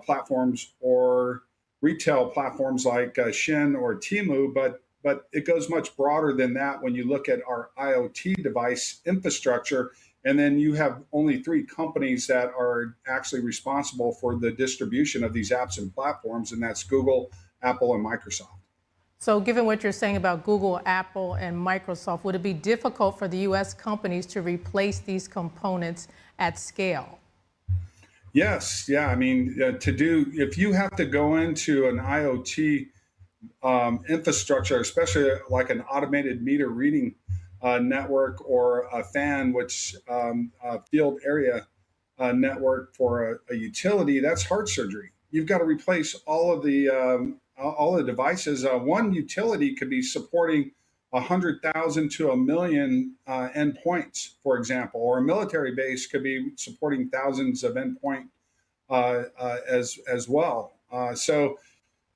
platforms or retail platforms like Shin or Temu, but it goes much broader than that when you look at our IoT device infrastructure. And then you have only 3 companies that are actually responsible for the distribution of these apps and platforms, and that's Google, Apple, and Microsoft. So given what you're saying about Google, Apple, and Microsoft, would it be difficult for the U.S. companies to replace these components at scale? Yes. Yeah. I mean, if you have to go into an IoT infrastructure, especially like an automated meter reading network or a FAN, which field area network for a utility, that's heart surgery. You've got to replace all the devices. One utility could be supporting 100,000 to 1 million endpoints, for example, or a military base could be supporting thousands of endpoint as well. So,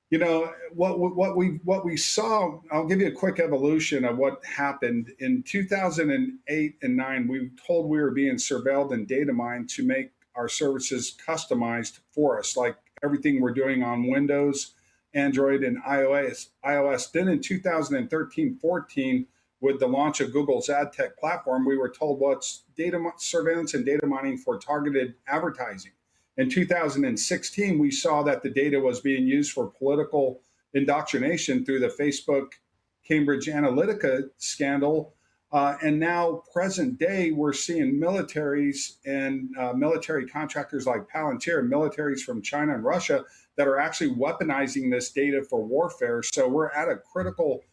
you know, what we saw, I'll give you a quick evolution of what happened. In 2008 and 9, we were told we were being surveilled and data mined to make our services customized for us, like everything we're doing on Windows, Android, and iOS. Then in 2013-14, with the launch of Google's ad tech platform, we were told what's data surveillance and data mining for targeted advertising. In 2016, we saw that the data was being used for political indoctrination through the Facebook Cambridge Analytica scandal. And now, present day, we're seeing militaries and military contractors like Palantir, militaries from China and Russia that are actually weaponizing this data for warfare. So we're at a critical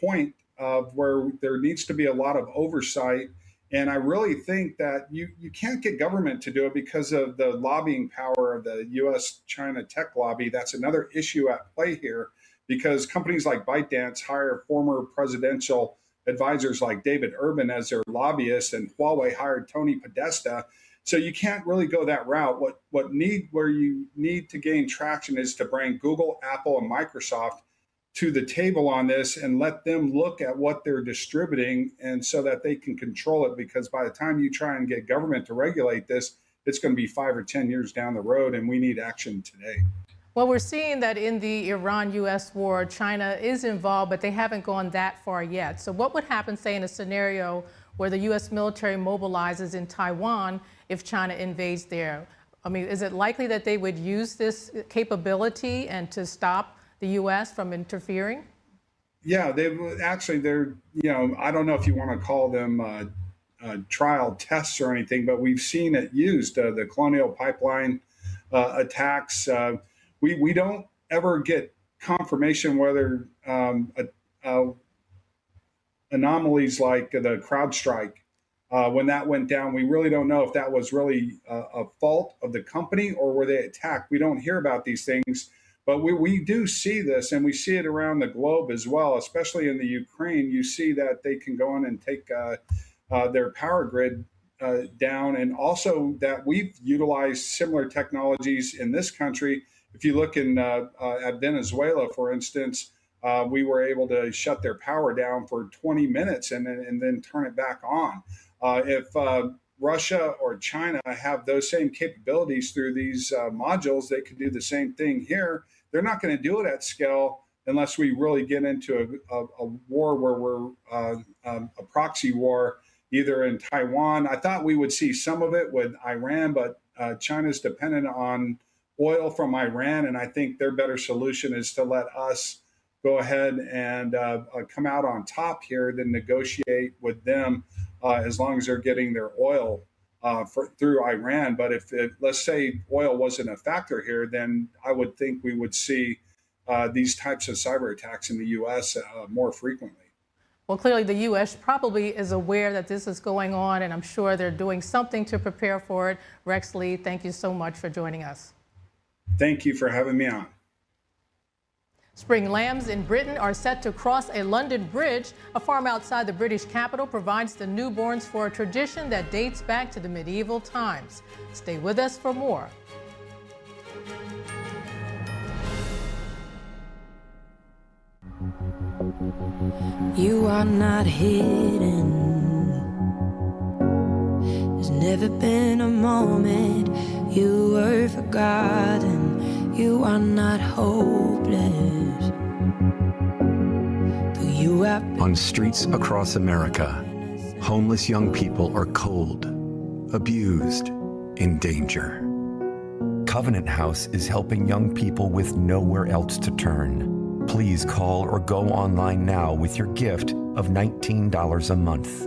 point of where there needs to be a lot of oversight. And I really think that you can't get government to do it because of the lobbying power of the U.S.-China tech lobby. That's another issue at play here, because companies like ByteDance hire former presidential advisors like David Urban as their lobbyists, and Huawei hired Tony Podesta. So you can't really go that route. Where you need to gain traction is to bring Google, Apple, and Microsoft to the table on this and let them look at what they're distributing, and so that they can control it. Because by the time you try and get government to regulate this, it's going to be 5 or 10 years down the road, and we need action today. Well, we're seeing that in the Iran-U.S. war, China is involved, but they haven't gone that far yet. So what would happen, say, in a scenario where the U.S. military mobilizes in Taiwan if China invades there? I mean, is it likely that they would use this capability and to stop the U.S. from interfering? Yeah, they're, I don't know if you want to call them trial tests or anything, but we've seen it used, the Colonial Pipeline attacks. We don't ever get confirmation whether anomalies like the CrowdStrike, when that went down, we really don't know if that was really a fault of the company or were they attacked. We don't hear about these things, but we do see this, and we see it around the globe as well, especially in the Ukraine. You see that they can go in and take their power grid down, and also that we've utilized similar technologies in this country. If you look at Venezuela, for instance, we were able to shut their power down for 20 minutes and then turn it back on. If Russia or China have those same capabilities through these modules, they could do the same thing here. They're not going to do it at scale unless we really get into a war where we're a proxy war, either in Taiwan. I thought we would see some of it with Iran, but China's dependent on oil from Iran, and I think their better solution is to let us go ahead and come out on top here than negotiate with them as long as they're getting their oil through Iran. But if let's say oil wasn't a factor here, then I would think we would see these types of cyber attacks in the U.S. More frequently. Well, clearly the U.S. probably is aware that this is going on, and I'm sure they're doing something to prepare for it. Rex Lee, thank you so much for joining us. Thank you for having me on. Spring lambs in Britain are set to cross a London bridge. A farm outside the British capital provides the newborns for a tradition that dates back to the medieval times. Stay with us for more. You are not hidden. There's never been a moment you were forgotten. You are not hopeless. Though you have on streets across America, homeless young people are cold, abused, in danger. Covenant House is helping young people with nowhere else to turn. Please call or go online now with your gift of $19 a month.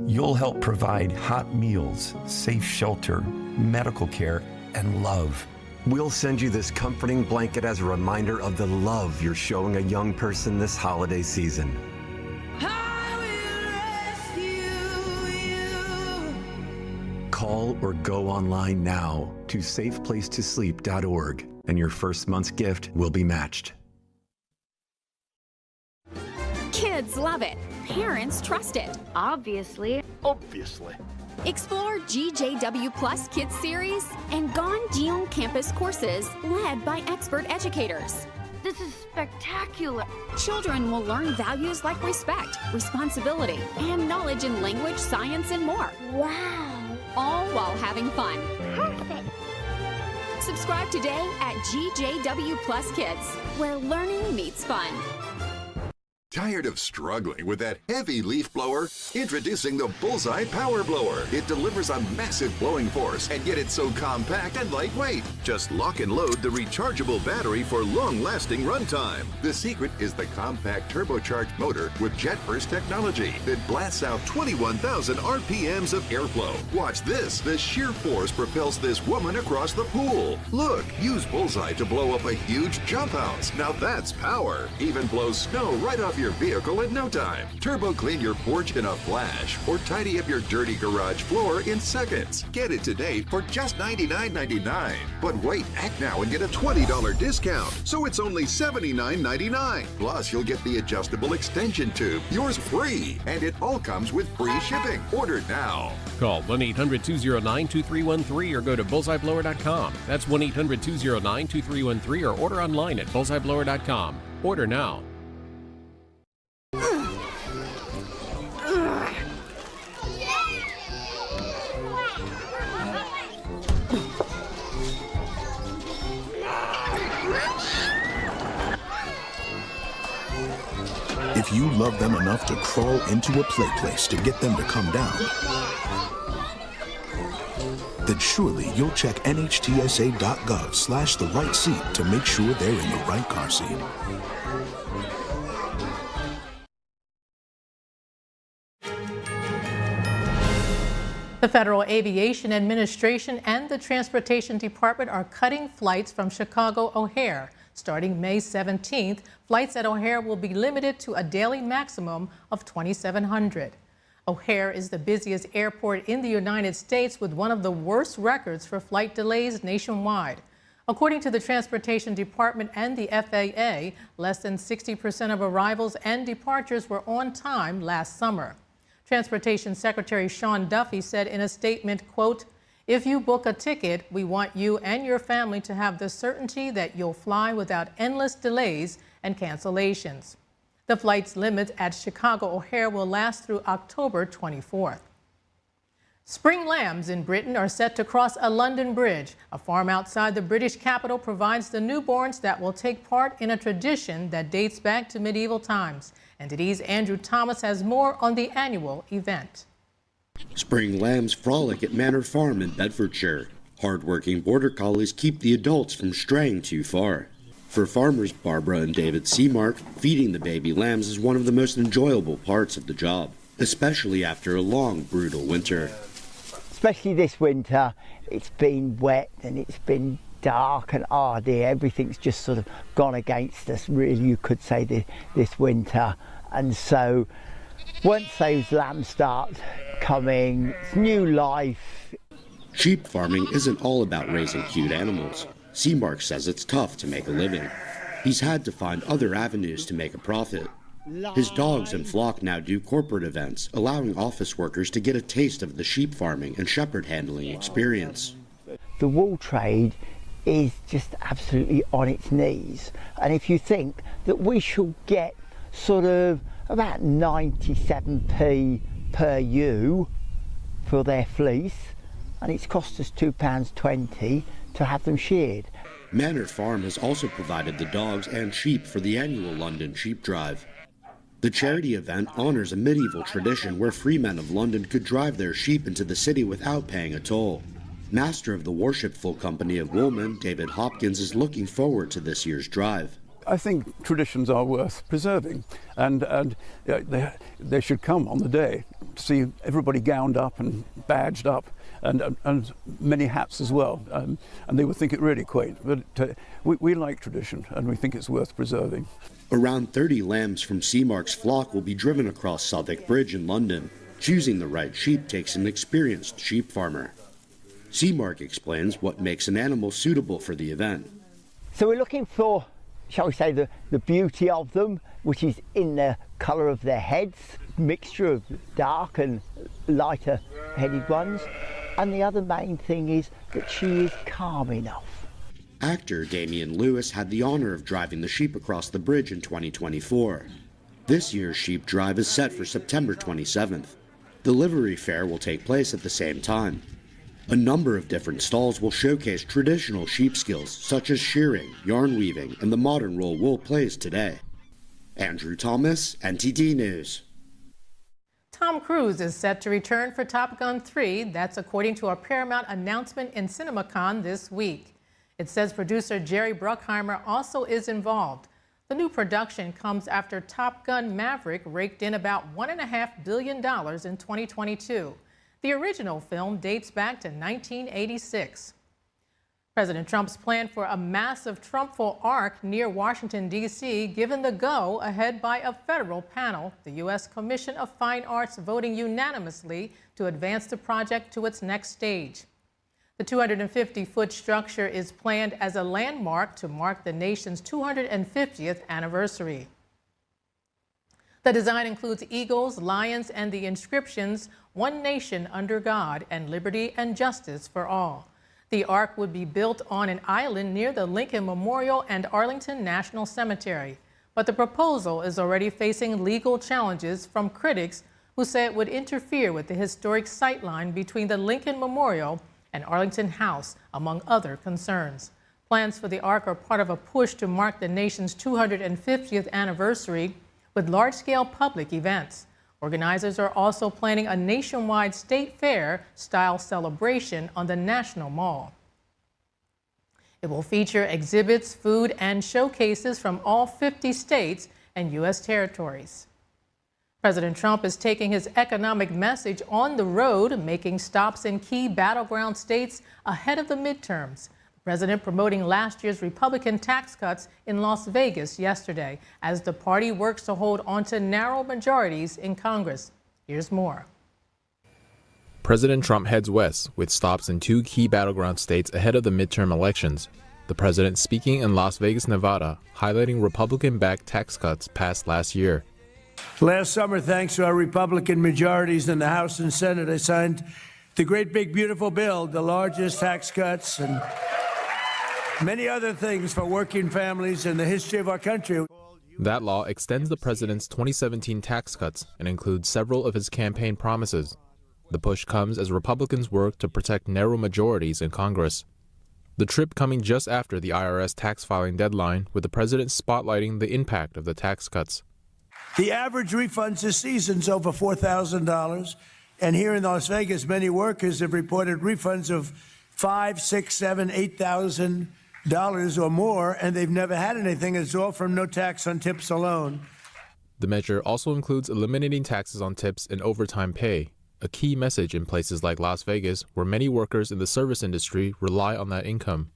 You'll help provide hot meals, safe shelter, medical care, and love. We'll send you this comforting blanket as a reminder of the love you're showing a young person this holiday season. Call or go online now to safeplacetosleep.org, and your first month's gift will be matched. Kids love it. Parents trust it. Obviously. Explore GJW Plus Kids Series and Ganjian Campus courses led by expert educators. This is spectacular. Children will learn values like respect, responsibility, and knowledge in language, science, and more. Wow. All while having fun. Perfect. Subscribe today at GJW Plus Kids, where learning meets fun. Tired of struggling with that heavy leaf blower? Introducing the Bullseye Power Blower. It delivers a massive blowing force, and yet it's so compact and lightweight. Just lock and load the rechargeable battery for long-lasting runtime. The secret is the compact turbocharged motor with jet burst technology that blasts out 21,000 RPMs of airflow. Watch this. The sheer force propels this woman across the pool. Look, use Bullseye to blow up a huge jump house. Now that's power. Even blows snow right off your your vehicle in no time. Turbo clean your porch in a flash or tidy up your dirty garage floor in seconds. Get it today for just $99.99. But wait, act now and get a $20 discount. So it's only $79.99. Plus, you'll get the adjustable extension tube, yours free. And it all comes with free shipping. Order now. Call 1-800-209-2313 or go to bullseyeblower.com. That's 1-800-209-2313 or order online at bullseyeblower.com. Order now. If you love them enough to crawl into a play place to get them to come down, then surely you'll check nhtsa.gov/the right seat to make sure they're in the right car seat. The Federal Aviation Administration and the Transportation Department are cutting flights from Chicago O'Hare. Starting May 17th, flights at O'Hare will be limited to a daily maximum of 2,700. O'Hare is the busiest airport in the United States with one of the worst records for flight delays nationwide. According to the Transportation Department and the FAA, less than 60% of arrivals and departures were on time last summer. Transportation Secretary Sean Duffy said in a statement, quote, "If you book a ticket, we want you and your family to have the certainty that you'll fly without endless delays and cancellations." The flight's limit at Chicago O'Hare will last through October 24th. Spring lambs in Britain are set to cross a London bridge. A farm outside the British capital provides the newborns that will take part in a tradition that dates back to medieval times. NTD's Andrew Thomas has more on the annual event. Spring lambs frolic at Manor Farm in Bedfordshire. Hard-working border collies keep the adults from straying too far. For farmers Barbara and David Seamark, feeding the baby lambs is one of the most enjoyable parts of the job, especially after a long, brutal winter. Especially this winter, it's been wet and it's been dark and everything's just sort of gone against us, really, you could say, this winter. And so once those lambs start coming, it's new life. Sheep farming isn't all about raising cute animals. Seamark says it's tough to make a living. He's had to find other avenues to make a profit. His dogs and flock now do corporate events, allowing office workers to get a taste of the sheep farming and shepherd handling experience. The wool trade is just absolutely on its knees. And if you think that we shall get sort of about 97p per ewe for their fleece, and it's cost us £2.20 to have them sheared. Manor Farm has also provided the dogs and sheep for the annual London Sheep Drive. The charity event honors a medieval tradition where free men of London could drive their sheep into the city without paying a toll. Master of the Worshipful Company of Woolmen, David Hopkins, is looking forward to this year's drive. I think traditions are worth preserving, and they should come on the day to see everybody gowned up and badged up, and many hats as well, and they would think it really quaint. But we like tradition, and we think it's worth preserving. Around 30 lambs from Seamark's flock will be driven across Southwark Bridge in London. Choosing the right sheep takes an experienced sheep farmer. Seamark explains what makes an animal suitable for the event. So we're looking for, shall we say, the beauty of them, which is in the colour of their heads, mixture of dark and lighter headed ones. And the other main thing is that she is calm enough. Actor Damian Lewis had the honor of driving the sheep across the bridge in 2024. This year's sheep drive is set for September 27th. The livery fair will take place at the same time. A number of different stalls will showcase traditional sheep skills such as shearing, yarn weaving, and the modern role wool plays today. Andrew Thomas, NTD News. Tom Cruise is set to return for Top Gun 3. That's according to a Paramount announcement in CinemaCon this week. It says producer Jerry Bruckheimer also is involved. The new production comes after Top Gun Maverick raked in about $1.5 billion in 2022. The original film dates back to 1986. President Trump's plan for a massive Trumpful arc near Washington, D.C., given the go-ahead by a federal panel, the U.S. Commission of Fine Arts voting unanimously to advance the project to its next stage. The 250-foot structure is planned as a landmark to mark the nation's 250th anniversary. The design includes eagles, lions, and the inscriptions, "One nation under God and liberty and justice for all." The ark would be built on an island near the Lincoln Memorial and Arlington National Cemetery. But the proposal is already facing legal challenges from critics who say it would interfere with the historic sightline between the Lincoln Memorial and Arlington House, among other concerns. Plans for the ark are part of a push to mark the nation's 250th anniversary with large-scale public events. Organizers are also planning a nationwide state fair-style celebration on the National Mall. It will feature exhibits, food, and showcases from all 50 states and U.S. territories. President Trump is taking his economic message on the road, making stops in key battleground states ahead of the midterms. The president promoting last year's Republican tax cuts in Las Vegas yesterday as the party works to hold onto narrow majorities in Congress. Here's more. President Trump heads west with stops in two key battleground states ahead of the midterm elections. The president speaking in Las Vegas, Nevada, highlighting Republican-backed tax cuts passed last year. Last summer, thanks to our Republican majorities in the House and Senate, I signed the great big beautiful bill, the largest tax cuts and many other things for working families in the history of our country. That law extends the president's 2017 tax cuts and includes several of his campaign promises. The push comes as Republicans work to protect narrow majorities in Congress. The trip coming just after the IRS tax filing deadline, with the president spotlighting the impact of the tax cuts. The average refunds this season is over $4,000, and here in Las Vegas, many workers have reported refunds of $5,000, $6,000, $7,000, $8,000 or more, and they've never had anything. It's all from no tax on tips alone. The measure also includes eliminating taxes on tips and overtime pay, a key message in places like Las Vegas, where many workers in the service industry rely on that income.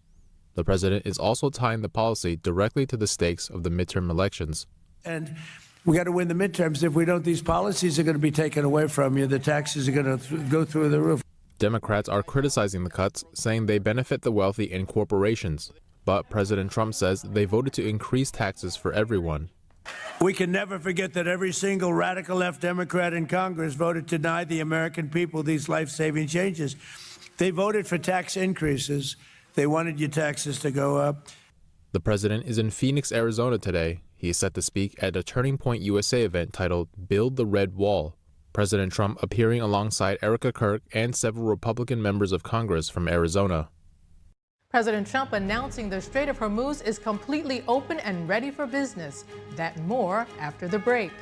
The president is also tying the policy directly to the stakes of the midterm elections. And we got to win the midterms. If we don't, these policies are going to be taken away from you. The taxes are going to go through the roof. Democrats are criticizing the cuts, saying they benefit the wealthy and corporations. But President Trump says they voted to increase taxes for everyone. We can never forget that every single radical left Democrat in Congress voted to deny the American people these life-saving changes. They voted for tax increases. They wanted your taxes to go up. The president is in Phoenix, Arizona today. He is set to speak at a Turning Point USA event titled Build the Red Wall. President Trump appearing alongside Erica Kirk and several Republican members of Congress from Arizona. President Trump announcing the Strait of Hormuz is completely open and ready for business. That and more after the break.